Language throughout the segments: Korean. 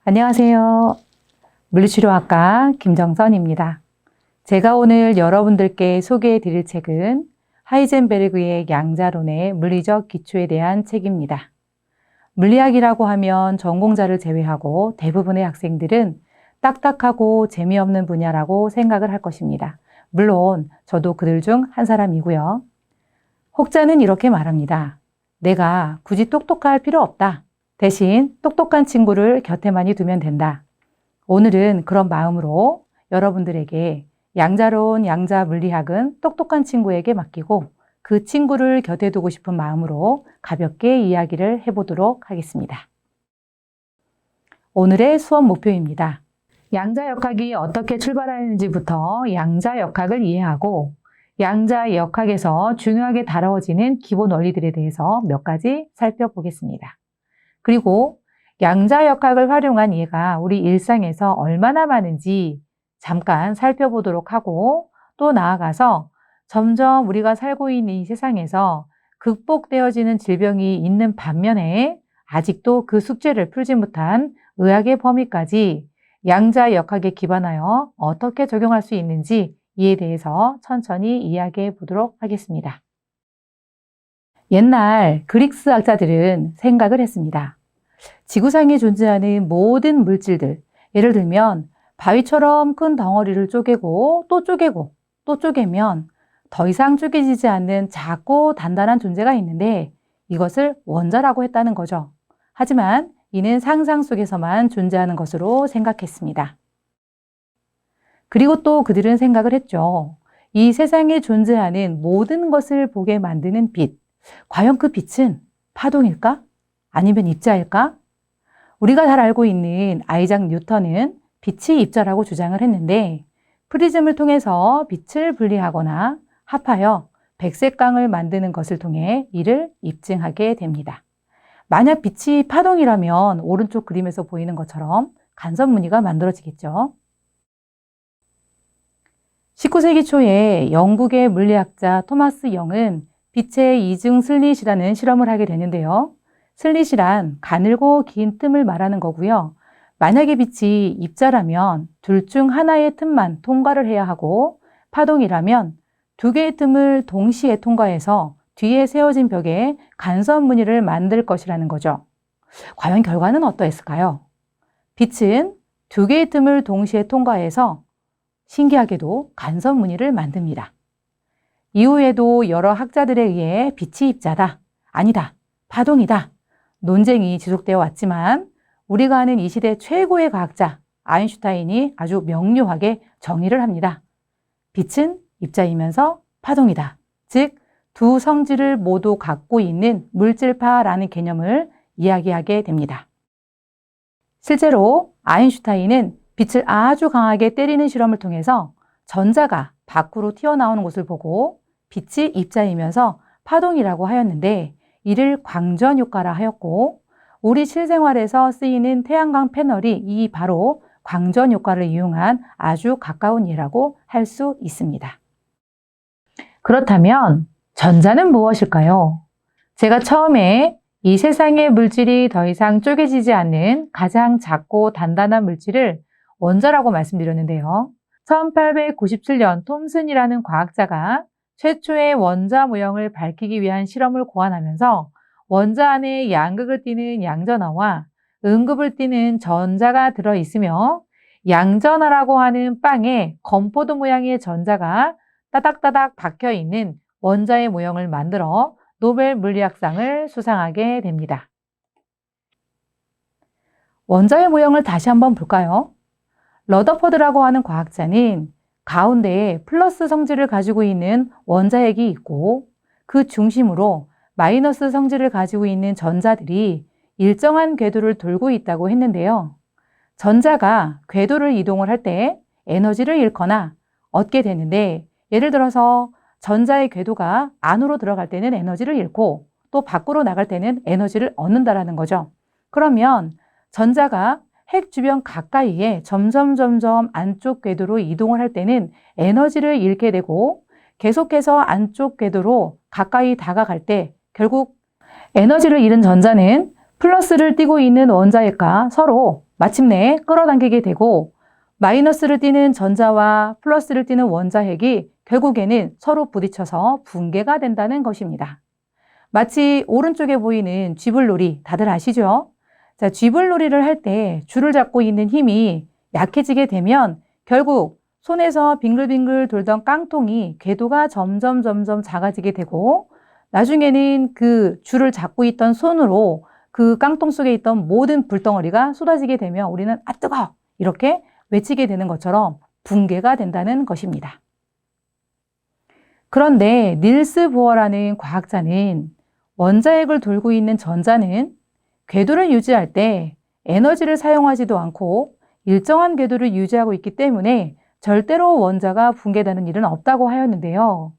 안녕하세요. 물리치료학과 김정선입니다. 제가 오늘 여러분들께 소개해 드릴 책은 하이젠베르그의 양자론의 물리적 기초에 대한 책입니다. 물리학이라고 하면 전공자를 제외하고 대부분의 학생들은 딱딱하고 재미없는 분야라고 생각을 할 것입니다. 물론 저도 그들 중 한 사람이고요. 혹자는 이렇게 말합니다. 내가 굳이 똑똑할 필요 없다. 대신 똑똑한 친구를 곁에만이 두면 된다. 오늘은 그런 마음으로 여러분들에게 양자론, 양자물리학은 똑똑한 친구에게 맡기고 그 친구를 곁에 두고 싶은 마음으로 가볍게 이야기를 해보도록 하겠습니다. 오늘의 수업 목표입니다. 양자역학이 어떻게 출발하는지부터 양자역학을 이해하고 양자역학에서 중요하게 다뤄지는 기본 원리들에 대해서 몇 가지 살펴보겠습니다. 그리고 양자역학을 활용한 예가 우리 일상에서 얼마나 많은지 잠깐 살펴보도록 하고 또 나아가서 점점 우리가 살고 있는 이 세상에서 극복되어지는 질병이 있는 반면에 아직도 그 숙제를 풀지 못한 의학의 범위까지 양자역학에 기반하여 어떻게 적용할 수 있는지 이에 대해서 천천히 이야기해 보도록 하겠습니다. 옛날 그리스 학자들은 생각을 했습니다. 지구상에 존재하는 모든 물질들, 예를 들면 바위처럼 큰 덩어리를 쪼개고 또 쪼개고 또 쪼개면 더 이상 쪼개지지 않는 작고 단단한 존재가 있는데 이것을 원자라고 했다는 거죠. 하지만 이는 상상 속에서만 존재하는 것으로 생각했습니다. 그리고 또 그들은 생각을 했죠. 이 세상에 존재하는 모든 것을 보게 만드는 빛, 과연 그 빛은 파동일까? 아니면 입자일까? 우리가 잘 알고 있는 아이작 뉴턴은 빛이 입자라고 주장을 했는데 프리즘을 통해서 빛을 분리하거나 합하여 백색광을 만드는 것을 통해 이를 입증하게 됩니다. 만약 빛이 파동이라면 오른쪽 그림에서 보이는 것처럼 간섭무늬가 만들어지겠죠. 19세기 초에 영국의 물리학자 토마스 영은 빛의 이중 슬릿이라는 실험을 하게 되는데요. 슬릿이란 가늘고 긴 틈을 말하는 거고요. 만약에 빛이 입자라면 둘 중 하나의 틈만 통과를 해야 하고 파동이라면 두 개의 틈을 동시에 통과해서 뒤에 세워진 벽에 간섭 무늬를 만들 것이라는 거죠. 과연 결과는 어떠했을까요? 빛은 두 개의 틈을 동시에 통과해서 신기하게도 간섭 무늬를 만듭니다. 이후에도 여러 학자들에 의해 빛이 입자다, 아니다, 파동이다 논쟁이 지속되어 왔지만 우리가 아는 이 시대 최고의 과학자 아인슈타인이 아주 명료하게 정의를 합니다. 빛은 입자이면서 파동이다. 즉, 두 성질을 모두 갖고 있는 물질파라는 개념을 이야기하게 됩니다. 실제로 아인슈타인은 빛을 아주 강하게 때리는 실험을 통해서 전자가 밖으로 튀어나오는 것을 보고 빛이 입자이면서 파동이라고 하였는데 이를 광전 효과라 하였고 우리 실생활에서 쓰이는 태양광 패널이 이 바로 광전 효과를 이용한 아주 가까운 예라고 할 수 있습니다. 그렇다면 전자는 무엇일까요? 제가 처음에 이 세상의 물질이 더 이상 쪼개지지 않는 가장 작고 단단한 물질을 원자라고 말씀드렸는데요. 1897년 톰슨이라는 과학자가 최초의 원자 모형을 밝히기 위한 실험을 고안하면서 원자 안에 양극을 띠는 양전하와 음극을 띠는 전자가 들어있으며 양전하라고 하는 빵에 건포도 모양의 전자가 따닥따닥 박혀있는 원자의 모형을 만들어 노벨 물리학상을 수상하게 됩니다. 원자의 모형을 다시 한번 볼까요? 러더퍼드라고 하는 과학자는 가운데에 플러스 성질을 가지고 있는 원자핵이 있고 그 중심으로 마이너스 성질을 가지고 있는 전자들이 일정한 궤도를 돌고 있다고 했는데요. 전자가 궤도를 이동을 할 때 에너지를 잃거나 얻게 되는데 예를 들어서 전자의 궤도가 안으로 들어갈 때는 에너지를 잃고 또 밖으로 나갈 때는 에너지를 얻는다라는 거죠. 그러면 전자가 핵 주변 가까이에 점점 안쪽 궤도로 이동을 할 때는 에너지를 잃게 되고 계속해서 안쪽 궤도로 가까이 다가갈 때 결국 에너지를 잃은 전자는 플러스를 띠고 있는 원자핵과 서로 마침내 끌어당기게 되고 마이너스를 띠는 전자와 플러스를 띠는 원자핵이 결국에는 서로 부딪혀서 붕괴가 된다는 것입니다. 마치 오른쪽에 보이는 쥐불놀이 다들 아시죠? 자, 쥐불놀이를 할 때 줄을 잡고 있는 힘이 약해지게 되면 결국 손에서 빙글빙글 돌던 깡통이 궤도가 점점 작아지게 되고 나중에는 그 줄을 잡고 있던 손으로 그 깡통 속에 있던 모든 불덩어리가 쏟아지게 되면 우리는 아 뜨거워! 이렇게 외치게 되는 것처럼 붕괴가 된다는 것입니다. 그런데 닐스 보어라는 과학자는 원자핵을 돌고 있는 전자는 궤도를 유지할 때 에너지를 사용하지도 않고 일정한 궤도를 유지하고 있기 때문에 절대로 원자가 붕괴되는 일은 없다고 하였는데요.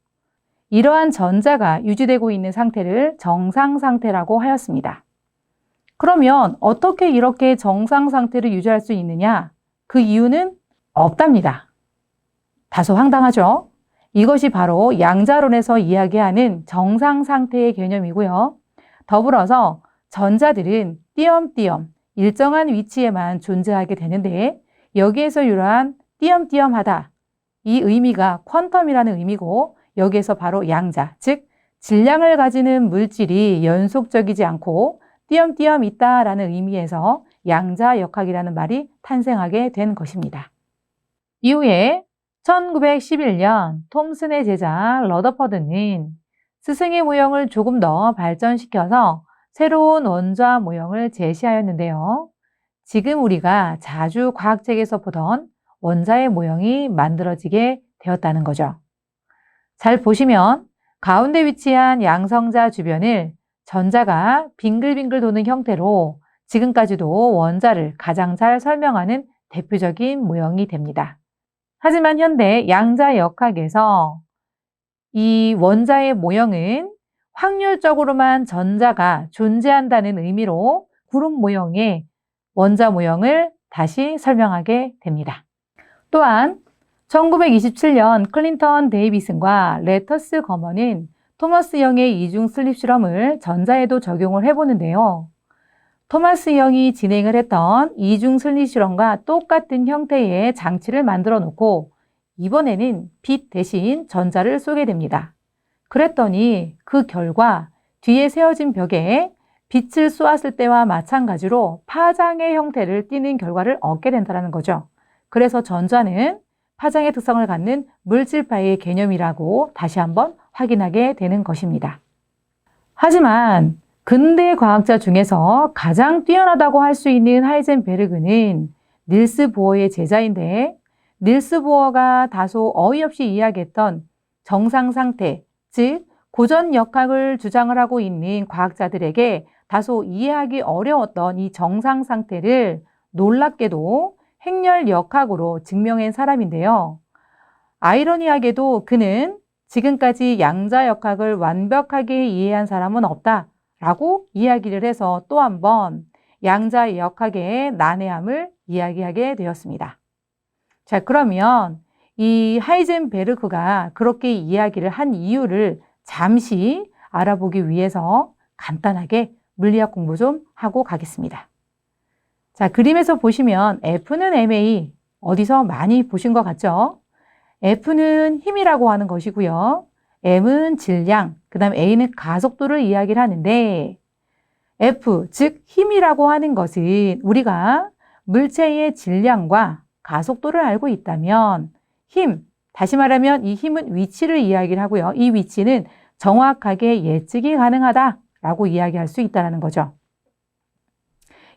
이러한 전자가 유지되고 있는 상태를 정상 상태라고 하였습니다. 그러면 어떻게 이렇게 정상 상태를 유지할 수 있느냐? 그 이유는 없답니다. 다소 황당하죠? 이것이 바로 양자론에서 이야기하는 정상 상태의 개념이고요. 더불어서 전자들은 띄엄띄엄 일정한 위치에만 존재하게 되는데 여기에서 유래한 띄엄띄엄하다. 이 의미가 퀀텀이라는 의미고 여기에서 바로 양자, 즉 질량을 가지는 물질이 연속적이지 않고 띄엄띄엄 있다라는 의미에서 양자역학이라는 말이 탄생하게 된 것입니다. 이후에 1911년 톰슨의 제자 러더퍼드는 스승의 모형을 조금 더 발전시켜서 새로운 원자 모형을 제시하였는데요. 지금 우리가 자주 과학책에서 보던 원자의 모형이 만들어지게 되었다는 거죠. 잘 보시면 가운데 위치한 양성자 주변을 전자가 빙글빙글 도는 형태로 지금까지도 원자를 가장 잘 설명하는 대표적인 모형이 됩니다. 하지만 현대 양자역학에서 이 원자의 모형은 확률적으로만 전자가 존재한다는 의미로 구름 모형의 원자 모형을 다시 설명하게 됩니다. 또한 1927년 클린턴 데이비슨과 레터스 거먼은 토마스 영의 이중 슬립 실험을 전자에도 적용을 해보는데요. 토마스 영이 진행을 했던 이중 슬립 실험과 똑같은 형태의 장치를 만들어 놓고 이번에는 빛 대신 전자를 쏘게 됩니다. 그랬더니 그 결과 뒤에 세워진 벽에 빛을 쏘았을 때와 마찬가지로 파장의 형태를 띠는 결과를 얻게 된다는 거죠. 그래서 전자는 파장의 특성을 갖는 물질파의 개념이라고 다시 한번 확인하게 되는 것입니다. 하지만 근대 과학자 중에서 가장 뛰어나다고 할 수 있는 하이젠베르그는 닐스 보어의 제자인데 닐스 보어가 다소 어이없이 이야기했던 정상 상태, 즉 고전 역학을 주장을 하고 있는 과학자들에게 다소 이해하기 어려웠던 이 정상 상태를 놀랍게도 행렬 역학으로 증명한 사람인데요. 아이러니하게도 그는 지금까지 양자 역학을 완벽하게 이해한 사람은 없다라고 이야기를 해서 또 한 번 양자 역학의 난해함을 이야기하게 되었습니다. 자, 그러면 이 하이젠베르크가 그렇게 이야기를 한 이유를 잠시 알아보기 위해서 간단하게 물리학 공부 좀 하고 가겠습니다. 자, 그림에서 보시면 F는 ma, 어디서 많이 보신 것 같죠? F는 힘이라고 하는 것이고요. M은 질량, 그 다음 A는 가속도를 이야기를 하는데 F, 즉 힘이라고 하는 것은 우리가 물체의 질량과 가속도를 알고 있다면 힘, 다시 말하면 이 힘은 위치를 이야기를 하고요. 이 위치는 정확하게 예측이 가능하다라고 이야기할 수 있다는 거죠.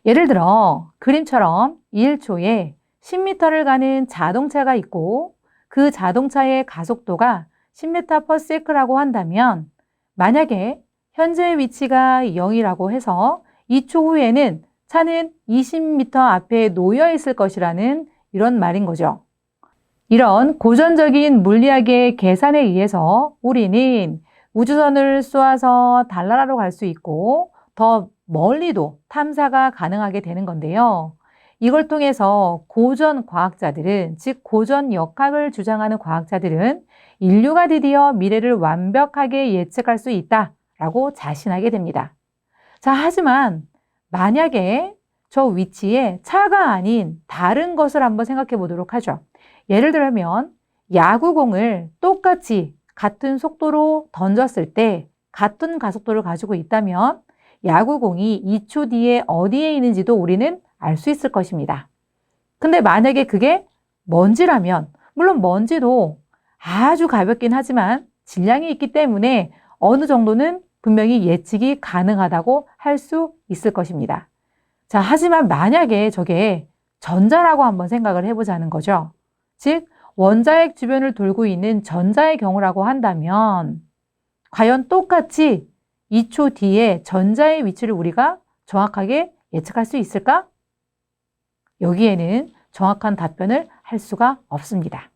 예를 들어 그림처럼 1초에 10m를 가는 자동차가 있고 그 자동차의 가속도가 10m/s라고 한다면 만약에 현재 위치가 0이라고 해서 2초 후에는 차는 20m 앞에 놓여 있을 것이라는 이런 말인 거죠. 이런 고전적인 물리학의 계산에 의해서 우리는 우주선을 쏘아서 달나라로 갈 수 있고 더 멀리도 탐사가 가능하게 되는 건데요. 이걸 통해서 고전 과학자들은, 즉 고전 역학을 주장하는 과학자들은 인류가 드디어 미래를 완벽하게 예측할 수 있다라고 자신하게 됩니다. 자, 하지만 만약에 저 위치에 차가 아닌 다른 것을 한번 생각해 보도록 하죠. 예를 들면 야구공을 똑같이 같은 속도로 던졌을 때 같은 가속도를 가지고 있다면 야구공이 2초 뒤에 어디에 있는지도 우리는 알 수 있을 것입니다. 근데 만약에 그게 먼지라면, 물론 먼지도 아주 가볍긴 하지만 질량이 있기 때문에 어느 정도는 분명히 예측이 가능하다고 할 수 있을 것입니다. 자, 하지만 만약에 저게 전자라고 한번 생각을 해보자는 거죠. 즉, 원자핵 주변을 돌고 있는 전자의 경우라고 한다면 과연 똑같이 2초 뒤에 전자의 위치를 우리가 정확하게 예측할 수 있을까? 여기에는 정확한 답변을 할 수가 없습니다.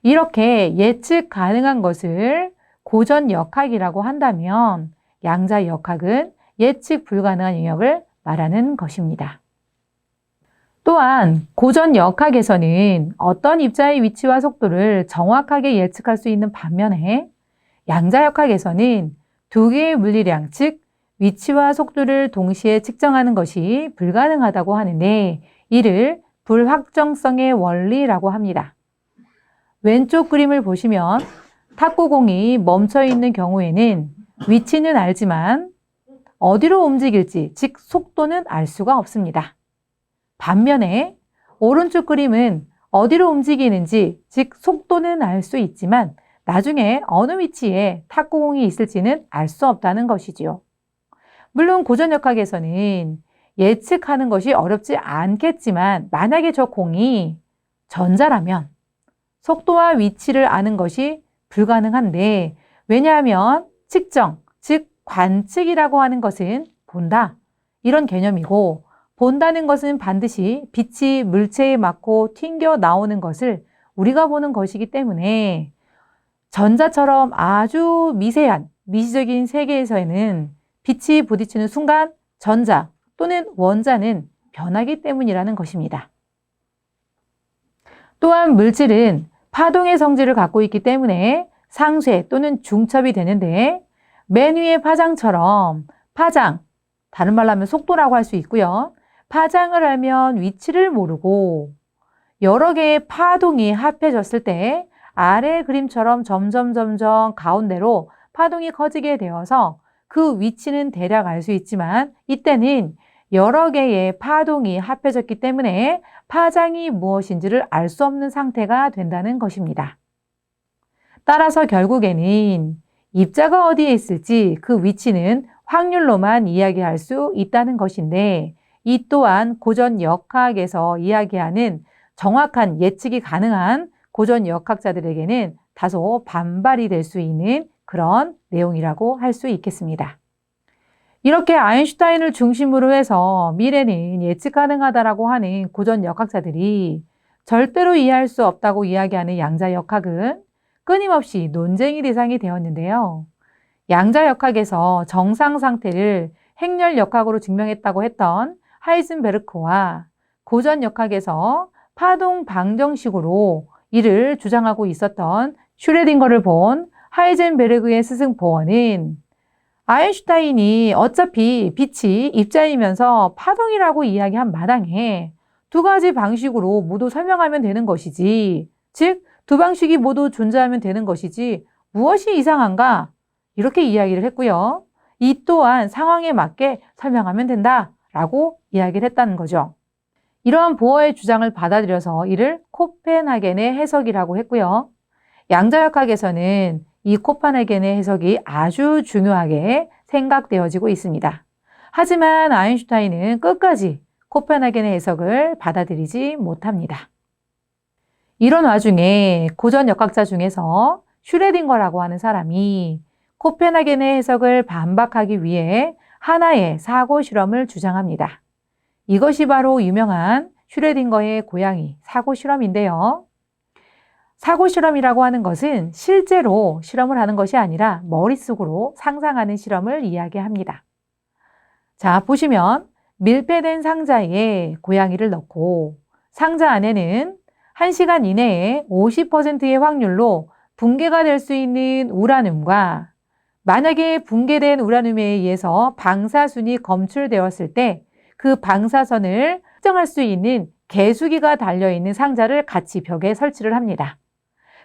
이렇게 예측 가능한 것을 고전역학이라고 한다면 양자역학은 예측 불가능한 영역을 말하는 것입니다. 또한 고전역학에서는 어떤 입자의 위치와 속도를 정확하게 예측할 수 있는 반면에 양자역학에서는 두 개의 물리량, 즉 위치와 속도를 동시에 측정하는 것이 불가능하다고 하는데 이를 불확정성의 원리라고 합니다. 왼쪽 그림을 보시면 탁구공이 멈춰 있는 경우에는 위치는 알지만 어디로 움직일지, 즉 속도는 알 수가 없습니다. 반면에 오른쪽 그림은 어디로 움직이는지, 즉 속도는 알 수 있지만 나중에 어느 위치에 탁구공이 있을지는 알 수 없다는 것이지요. 물론 고전역학에서는 예측하는 것이 어렵지 않겠지만 만약에 저 공이 전자라면 속도와 위치를 아는 것이 불가능한데, 왜냐하면 측정, 즉 관측이라고 하는 것은 본다, 이런 개념이고 본다는 것은 반드시 빛이 물체에 맞고 튕겨 나오는 것을 우리가 보는 것이기 때문에 전자처럼 아주 미세한 미시적인 세계에서는 빛이 부딪히는 순간 전자 또는 원자는 변하기 때문이라는 것입니다. 또한 물질은 파동의 성질을 갖고 있기 때문에 상쇄 또는 중첩이 되는데 맨 위의 파장처럼 파장, 다른 말로 하면 속도라고 할 수 있고요. 파장을 알면 위치를 모르고 여러 개의 파동이 합해졌을 때 아래 그림처럼 점점 가운데로 파동이 커지게 되어서 그 위치는 대략 알 수 있지만 이때는 여러 개의 파동이 합해졌기 때문에 파장이 무엇인지를 알 수 없는 상태가 된다는 것입니다. 따라서 결국에는 입자가 어디에 있을지 그 위치는 확률로만 이야기할 수 있다는 것인데 이 또한 고전역학에서 이야기하는 정확한 예측이 가능한 고전역학자들에게는 다소 반발이 될 수 있는 그런 내용이라고 할 수 있겠습니다. 이렇게 아인슈타인을 중심으로 해서 미래는 예측 가능하다라고 하는 고전역학자들이 절대로 이해할 수 없다고 이야기하는 양자역학은 끊임없이 논쟁의 대상이 되었는데요. 양자역학에서 정상 상태를 행렬역학으로 증명했다고 했던 하이즌베르크와 고전역학에서 파동 방정식으로 이를 주장하고 있었던 슈레딩거를 본 하이젠베르그의 스승 보어는 아인슈타인이 어차피 빛이 입자이면서 파동이라고 이야기한 마당에 두 가지 방식으로 모두 설명하면 되는 것이지, 즉 두 방식이 모두 존재하면 되는 것이지 무엇이 이상한가? 이렇게 이야기를 했고요. 이 또한 상황에 맞게 설명하면 된다라고 이야기를 했다는 거죠. 이러한 보어의 주장을 받아들여서 이를 코펜하겐의 해석이라고 했고요. 양자역학에서는 이 코펜하겐의 해석이 아주 중요하게 생각되어지고 있습니다. 하지만 아인슈타인은 끝까지 코펜하겐의 해석을 받아들이지 못합니다. 이런 와중에 고전역학자 중에서 슈레딩거라고 하는 사람이 코펜하겐의 해석을 반박하기 위해 하나의 사고 실험을 주장합니다. 이것이 바로 유명한 슈레딩거의 고양이 사고 실험인데요. 사고 실험이라고 하는 것은 실제로 실험을 하는 것이 아니라 머릿속으로 상상하는 실험을 이야기합니다. 자, 보시면 밀폐된 상자에 고양이를 넣고 상자 안에는 1시간 이내에 50%의 확률로 붕괴가 될 수 있는 우라늄과 만약에 붕괴된 우라늄에 의해서 방사순이 검출되었을 때 그 방사선을 측정할 수 있는 개수기가 달려있는 상자를 같이 벽에 설치를 합니다.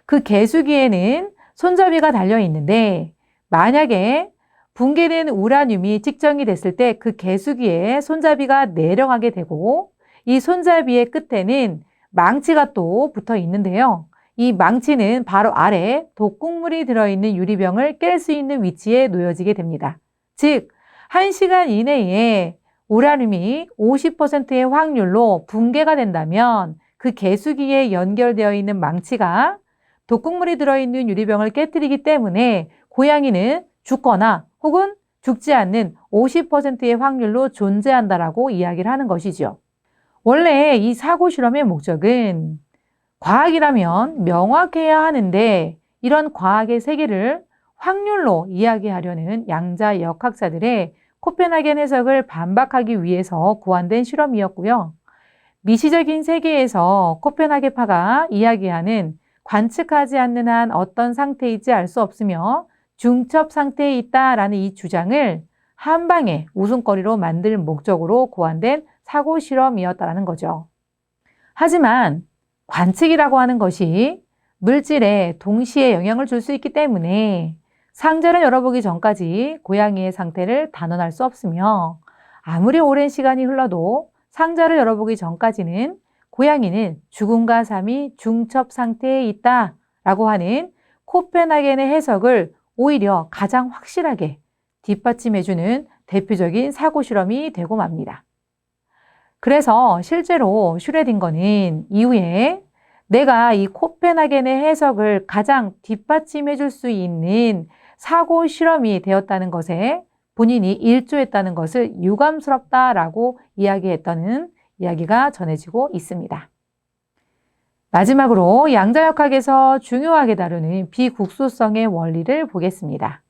그 개수기에는 손잡이가 달려있는데 만약에 붕괴된 우라늄이 측정이 됐을 때 그 개수기에 손잡이가 내려가게 되고 이 손잡이의 끝에는 망치가 또 붙어 있는데요. 이 망치는 바로 아래 독극물이 들어있는 유리병을 깰 수 있는 위치에 놓여지게 됩니다. 즉, 1시간 이내에 우라늄이 50%의 확률로 붕괴가 된다면 그 개수기에 연결되어 있는 망치가 독극물이 들어있는 유리병을 깨뜨리기 때문에 고양이는 죽거나 혹은 죽지 않는 50%의 확률로 존재한다라고 이야기를 하는 것이죠. 원래 이 사고 실험의 목적은 과학이라면 명확해야 하는데 이런 과학의 세계를 확률로 이야기하려는 양자 역학자들의 코펜하겐 해석을 반박하기 위해서 고안된 실험이었고요. 미시적인 세계에서 코펜하겐파가 이야기하는 관측하지 않는 한 어떤 상태인지 알 수 없으며 중첩 상태에 있다라는 이 주장을 한 방에 웃음거리로 만들 목적으로 고안된 사고 실험이었다는 거죠. 하지만 관측이라고 하는 것이 물질에 동시에 영향을 줄 수 있기 때문에 상자를 열어보기 전까지 고양이의 상태를 단언할 수 없으며 아무리 오랜 시간이 흘러도 상자를 열어보기 전까지는 고양이는 죽음과 삶이 중첩 상태에 있다라고 하는 코펜하겐의 해석을 오히려 가장 확실하게 뒷받침해주는 대표적인 사고 실험이 되고 맙니다. 그래서 실제로 슈레딩거는 이후에 내가 이 코펜하겐의 해석을 가장 뒷받침해 줄 수 있는 사고 실험이 되었다는 것에 본인이 일조했다는 것을 유감스럽다라고 이야기했다는 이야기가 전해지고 있습니다. 마지막으로 양자역학에서 중요하게 다루는 비국소성의 원리를 보겠습니다.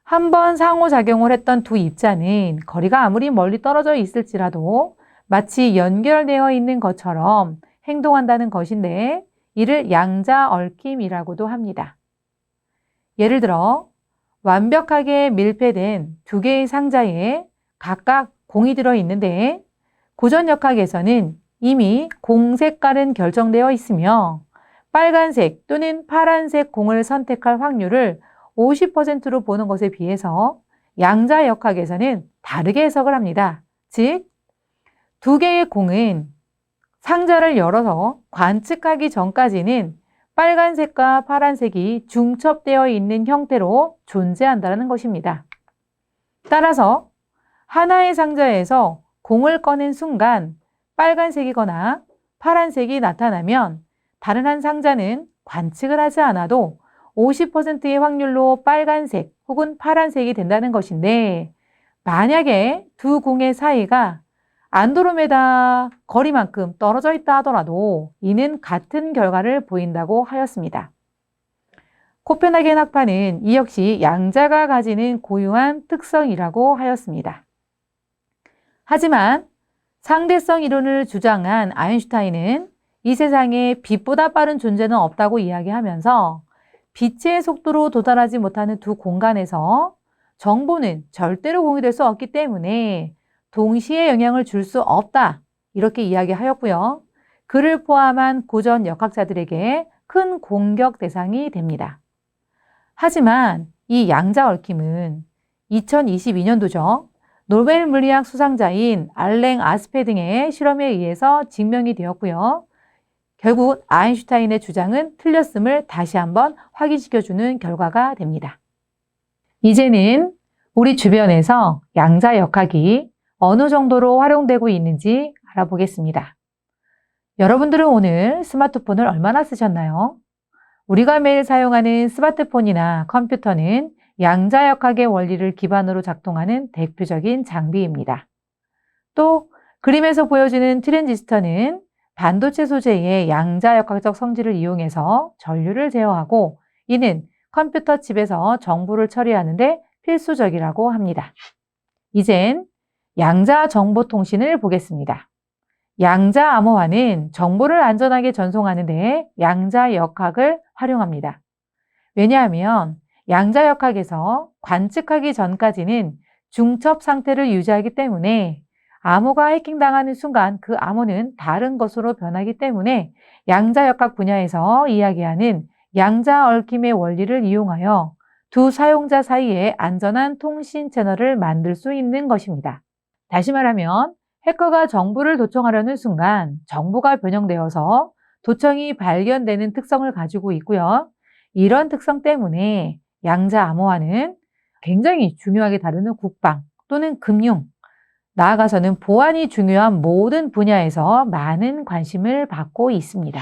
한번 상호작용을 했던 두 입자는 거리가 아무리 멀리 떨어져 있을지라도 마치 연결되어 있는 것처럼 행동한다는 것인데 이를 양자 얽힘이라고도 합니다. 예를 들어 완벽하게 밀폐된 두 개의 상자에 각각 공이 들어 있는데 고전역학에서는 이미 공 색깔은 결정되어 있으며 빨간색 또는 파란색 공을 선택할 확률을 50%로 보는 것에 비해서 양자역학에서는 다르게 해석을 합니다. 즉, 두 개의 공은 상자를 열어서 관측하기 전까지는 빨간색과 파란색이 중첩되어 있는 형태로 존재한다는 것입니다. 따라서 하나의 상자에서 공을 꺼낸 순간 빨간색이거나 파란색이 나타나면 다른 한 상자는 관측을 하지 않아도 50%의 확률로 빨간색 혹은 파란색이 된다는 것인데 만약에 두 공의 사이가 안드로메다 거리만큼 떨어져 있다 하더라도 이는 같은 결과를 보인다고 하였습니다. 코펜하겐 학파는 이 역시 양자가 가지는 고유한 특성이라고 하였습니다. 하지만 상대성 이론을 주장한 아인슈타인은 이 세상에 빛보다 빠른 존재는 없다고 이야기하면서 빛의 속도로 도달하지 못하는 두 공간에서 정보는 절대로 공유될 수 없기 때문에 동시에 영향을 줄 수 없다 이렇게 이야기하였고요. 그를 포함한 고전 역학자들에게 큰 공격 대상이 됩니다. 하지만 이 양자 얽힘은 2022년도죠. 노벨 물리학 수상자인 알랭 아스페 등의 실험에 의해서 증명이 되었고요. 결국 아인슈타인의 주장은 틀렸음을 다시 한번 확인시켜주는 결과가 됩니다. 이제는 우리 주변에서 양자 역학이 어느 정도로 활용되고 있는지 알아보겠습니다. 여러분들은 오늘 스마트폰을 얼마나 쓰셨나요? 우리가 매일 사용하는 스마트폰이나 컴퓨터는 양자역학의 원리를 기반으로 작동하는 대표적인 장비입니다. 또 그림에서 보여주는 트랜지스터는 반도체 소재의 양자역학적 성질을 이용해서 전류를 제어하고 이는 컴퓨터 칩에서 정보를 처리하는 데 필수적이라고 합니다. 이젠 양자 정보통신을 보겠습니다. 양자 암호화는 정보를 안전하게 전송하는 데 양자역학을 활용합니다. 왜냐하면 양자역학에서 관측하기 전까지는 중첩 상태를 유지하기 때문에 암호가 해킹당하는 순간 그 암호는 다른 것으로 변하기 때문에 양자역학 분야에서 이야기하는 양자 얽힘의 원리를 이용하여 두 사용자 사이에 안전한 통신 채널을 만들 수 있는 것입니다. 다시 말하면 해커가 정보를 도청하려는 순간 정보가 변형되어서 도청이 발견되는 특성을 가지고 있고요. 이런 특성 때문에 양자 암호화는 굉장히 중요하게 다루는 국방 또는 금융, 나아가서는 보안이 중요한 모든 분야에서 많은 관심을 받고 있습니다.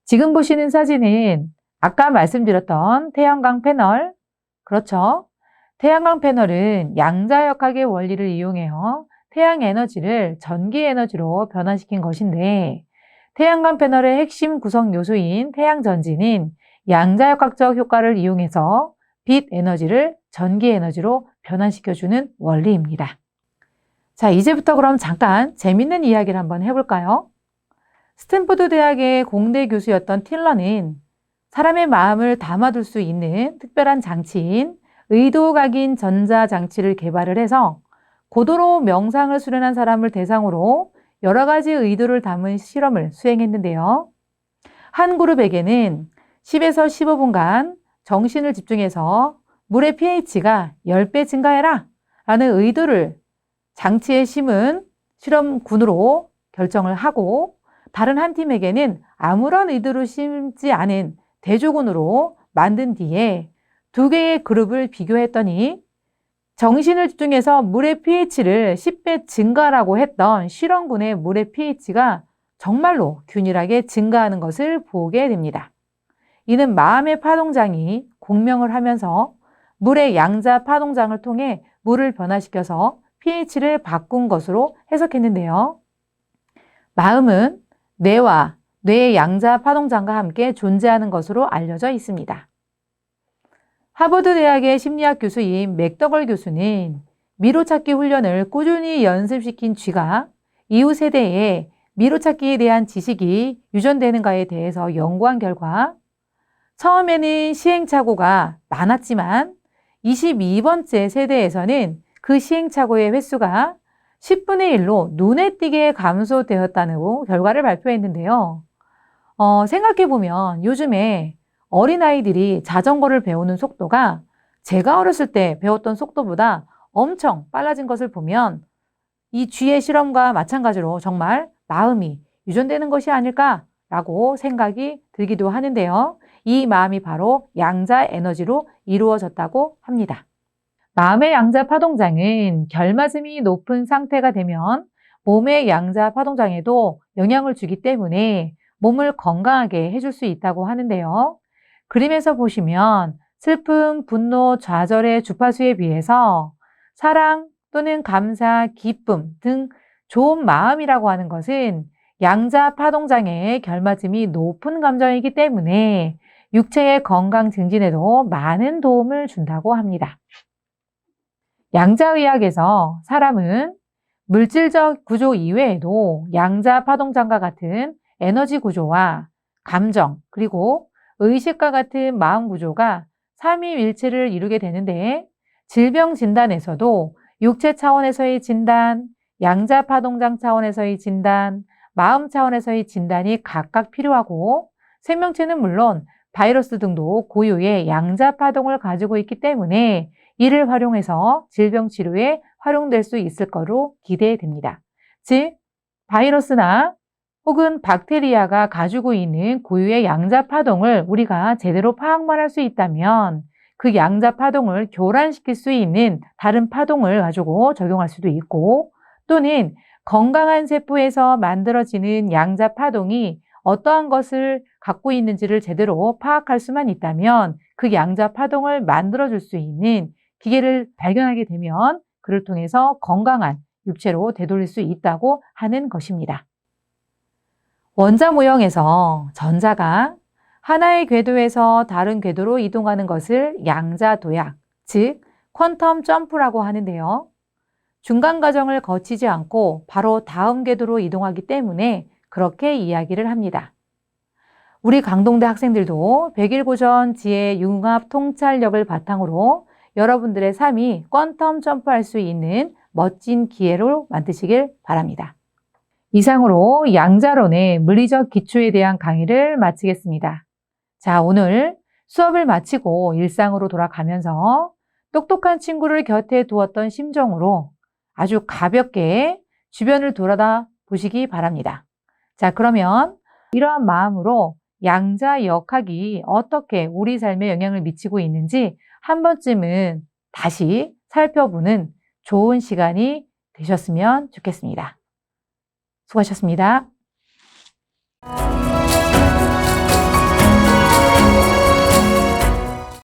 지금 보시는 사진은 아까 말씀드렸던 태양광 패널, 그렇죠? 태양광 패널은 양자역학의 원리를 이용해서 태양 에너지를 전기 에너지로 변화시킨 것인데, 태양광 패널의 핵심 구성 요소인 태양전지는 양자역학적 효과를 이용해서 빛 에너지를 전기 에너지로 변환시켜주는 원리입니다. 자, 이제부터 그럼 잠깐 재밌는 이야기를 한번 해볼까요? 스탠포드 대학의 공대 교수였던 틸러는 사람의 마음을 담아둘 수 있는 특별한 장치인 의도각인 전자장치를 개발을 해서 고도로 명상을 수련한 사람을 대상으로 여러 가지 의도를 담은 실험을 수행했는데요. 한 그룹에게는 10에서 15분간 정신을 집중해서 물의 pH가 10배 증가해라 라는 의도를 장치에 심은 실험군으로 결정을 하고, 다른 한 팀에게는 아무런 의도로 심지 않은 대조군으로 만든 뒤에 두 개의 그룹을 비교했더니 정신을 집중해서 물의 pH를 10배 증가라고 했던 실험군의 물의 pH가 정말로 균일하게 증가하는 것을 보게 됩니다. 이는 마음의 파동장이 공명을 하면서 물의 양자 파동장을 통해 물을 변화시켜서 pH를 바꾼 것으로 해석했는데요. 마음은 뇌와 뇌의 양자 파동장과 함께 존재하는 것으로 알려져 있습니다. 하버드 대학의 심리학 교수인 맥더걸 교수는 미로찾기 훈련을 꾸준히 연습시킨 쥐가 이후 세대에 미로찾기에 대한 지식이 유전되는가에 대해서 연구한 결과, 처음에는 시행착오가 많았지만 22번째 세대에서는 그 시행착오의 횟수가 10분의 1로 눈에 띄게 감소되었다는 결과를 발표했는데요. 생각해보면 요즘에 어린아이들이 자전거를 배우는 속도가 제가 어렸을 때 배웠던 속도보다 엄청 빨라진 것을 보면 이 쥐의 실험과 마찬가지로 정말 마음이 유전되는 것이 아닐까라고 생각이 들기도 하는데요. 이 마음이 바로 양자 에너지로 이루어졌다고 합니다. 마음의 양자 파동장은 결맞음이 높은 상태가 되면 몸의 양자 파동장에도 영향을 주기 때문에 몸을 건강하게 해줄 수 있다고 하는데요. 그림에서 보시면 슬픔, 분노, 좌절의 주파수에 비해서 사랑 또는 감사, 기쁨 등 좋은 마음이라고 하는 것은 양자 파동장의 결맞음이 높은 감정이기 때문에 육체의 건강 증진에도 많은 도움을 준다고 합니다. 양자의학에서 사람은 물질적 구조 이외에도 양자 파동장과 같은 에너지 구조와 감정, 그리고 의식과 같은 마음 구조가 삼위일체를 이루게 되는데, 질병 진단에서도 육체 차원에서의 진단, 양자 파동장 차원에서의 진단, 마음 차원에서의 진단이 각각 필요하고, 생명체는 물론 바이러스 등도 고유의 양자 파동을 가지고 있기 때문에 이를 활용해서 질병 치료에 활용될 수 있을 거로 기대됩니다. 즉, 바이러스나 혹은 박테리아가 가지고 있는 고유의 양자 파동을 우리가 제대로 파악만 할 수 있다면 그 양자 파동을 교란시킬 수 있는 다른 파동을 가지고 적용할 수도 있고, 또는 건강한 세포에서 만들어지는 양자 파동이 어떠한 것을 갖고 있는지를 제대로 파악할 수만 있다면 그 양자 파동을 만들어줄 수 있는 기계를 발견하게 되면 그를 통해서 건강한 육체로 되돌릴 수 있다고 하는 것입니다. 원자 모형에서 전자가 하나의 궤도에서 다른 궤도로 이동하는 것을 양자 도약, 즉 퀀텀 점프라고 하는데요. 중간 과정을 거치지 않고 바로 다음 궤도로 이동하기 때문에 그렇게 이야기를 합니다. 우리 강동대 학생들도 100일 고전 지혜 융합 통찰력을 바탕으로 여러분들의 삶이 퀀텀 점프할 수 있는 멋진 기회로 만드시길 바랍니다. 이상으로 양자론의 물리적 기초에 대한 강의를 마치겠습니다. 자, 오늘 수업을 마치고 일상으로 돌아가면서 똑똑한 친구를 곁에 두었던 심정으로 아주 가볍게 주변을 돌아다 보시기 바랍니다. 자, 그러면 이러한 마음으로 양자역학이 어떻게 우리 삶에 영향을 미치고 있는지 한 번쯤은 다시 살펴보는 좋은 시간이 되셨으면 좋겠습니다. 수고하셨습니다.